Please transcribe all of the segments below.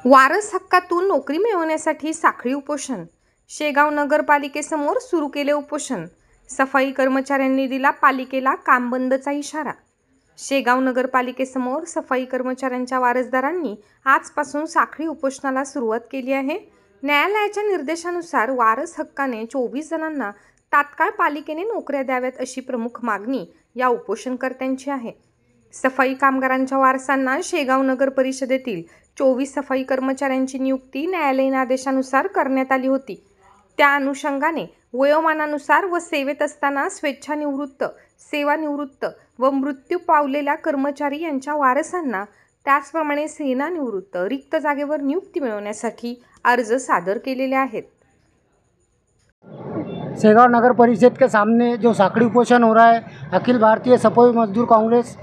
वारस हक्कातून नोकरी मिळवण्यासाठी साखळी उपोषण. शेगाव नगरपालिकेसमोर सुरू केले उपोषण. सफाई कर्मचाऱ्यांनी दिला पालिकेला काम बंदचा इशारा. शेगाव नगरपालिकेसमोर सफाई कर्मचाऱ्यांच्या वारसदारांनी आजपासून साखळी उपोषणाला सुरुवात केली आहे. न्यायालयाच्या निर्देशानुसार वारस हक्काने 24 जणांना तात्काळ पालिकेने नोकऱ्या द्याव्यात अशी प्रमुख मागणी या उपोषणकर्त्यांची आहे. सफाई कामगारांच्या वारसांना शेगाव नगर परिषदेतील 24 सफाई कर्मचाऱ्यांची नियुक्ती न्यायालयीन आदेशानुसार करण्यात आली होती. त्या अनुषंगाने वयोमानानुसार व सेवेत असताना स्वेच्छानिवृत्त, सेवानिवृत्त व मृत्यू पावलेल्या कर्मचारी यांच्या वारसांना, त्याचप्रमाणे सेनानिवृत्त रिक्त जागेवर नियुक्ती मिळवण्यासाठी अर्ज सादर केलेले आहेत. शेगाव नगर परिषद के सामने जो साखड़ी उपोषण हो रहा है, अखिल भारतीय सफाई मजदूर कांग्रेस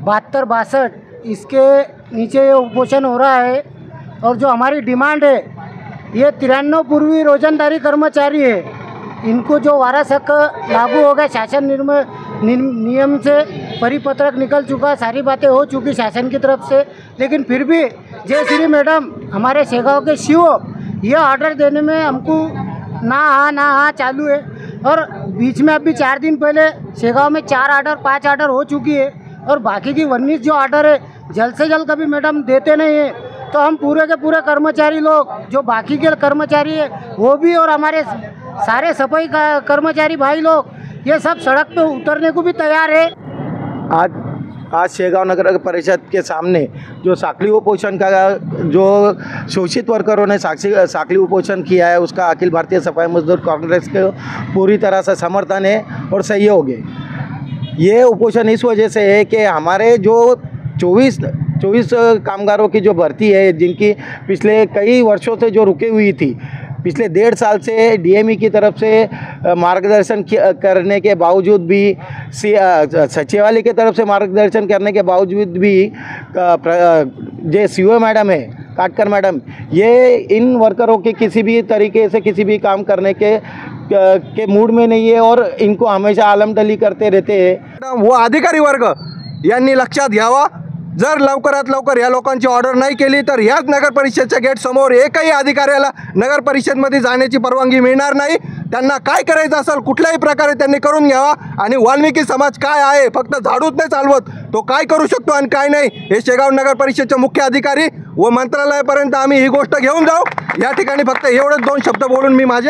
72-62 इसके नीचे ये उपोषण हो रहा है। और जो हमारी डिमांड है, ये 93 पूर्वी रोजंदारी कर्मचारी है, इनको जो वारस हक लागू हो गया शासन नियम से, परिपत्रक निकल चुका, सारी बातें हो चुकी शासन की तरफ से, लेकिन फिर भी जयश्री मैडम हमारे शेगाव के सीओ ये ऑर्डर देने में हमको ना हाँ चालू है। और बीच में अभी 4 दिन पहले शेगाव में 4 ऑर्डर 5 ऑर्डर हो चुकी है, और बाकी की 19 जो ऑर्डर है जल्द से जल्द कभी मैडम देते नहीं है। तो हम पूरे के पूरे कर्मचारी लोग, जो बाकी के कर्मचारी है वो भी, और हमारे सारे सफाई कर्मचारी भाई लोग, ये सब सड़क पे उतरने को भी तैयार है। आज शेगाव नगर परिषद के सामने जो साखली उपोषण का, जो शोषित वर्करों ने साखली उपोषण किया है, उसका अखिल भारतीय सफाई मजदूर कांग्रेस को पूरी तरह से समर्थन है और सहयोग है। ये उपोषण इस वजह से है कि हमारे जो 24 कामगारों की जो भर्ती है, जिनकी पिछले कई वर्षों से जो रुकी हुई थी, पिछले 1.5 साल से डीएमई की तरफ से मार्गदर्शन करने के बावजूद भी, सचिवालय की तरफ से मार्गदर्शन करने के बावजूद भी, जो सीओ मैडम है काटकर मैडम, ये इन वर्करों के किसी भी तरीके से किसी भी काम करने के मूड में नहीं है और इनको हमेशा आलमटली करते रहते हैं। वो अधिकारी वर्ग यांनी लक्षात घ्यावा, जर लवकरात लवकर या लोकांची ऑर्डर नाही केली तर याच नगर परिषदच्या गेट समोर एकही अधिकाऱ्याला नगर परिषदमध्ये जाण्याची परवानगी मिळणार नाही। त्यांना काय करायचं असेल कुठल्याही प्रकारे त्यांनी करून घ्यावा, आणि वाल्मिकी समाज काय आहे, फक्त झाडूच नाही चालवत, तो काय करू शकतो आणि काय नाही, हे शेगाव नगर परिषदचे मुख्य अधिकारी व मंत्रालयापर्यंत आम्ही ही गोष्ट घेऊन जाऊ। या ठिकाणी फक्त एवढेच 2 शब्द बोलून मी माझे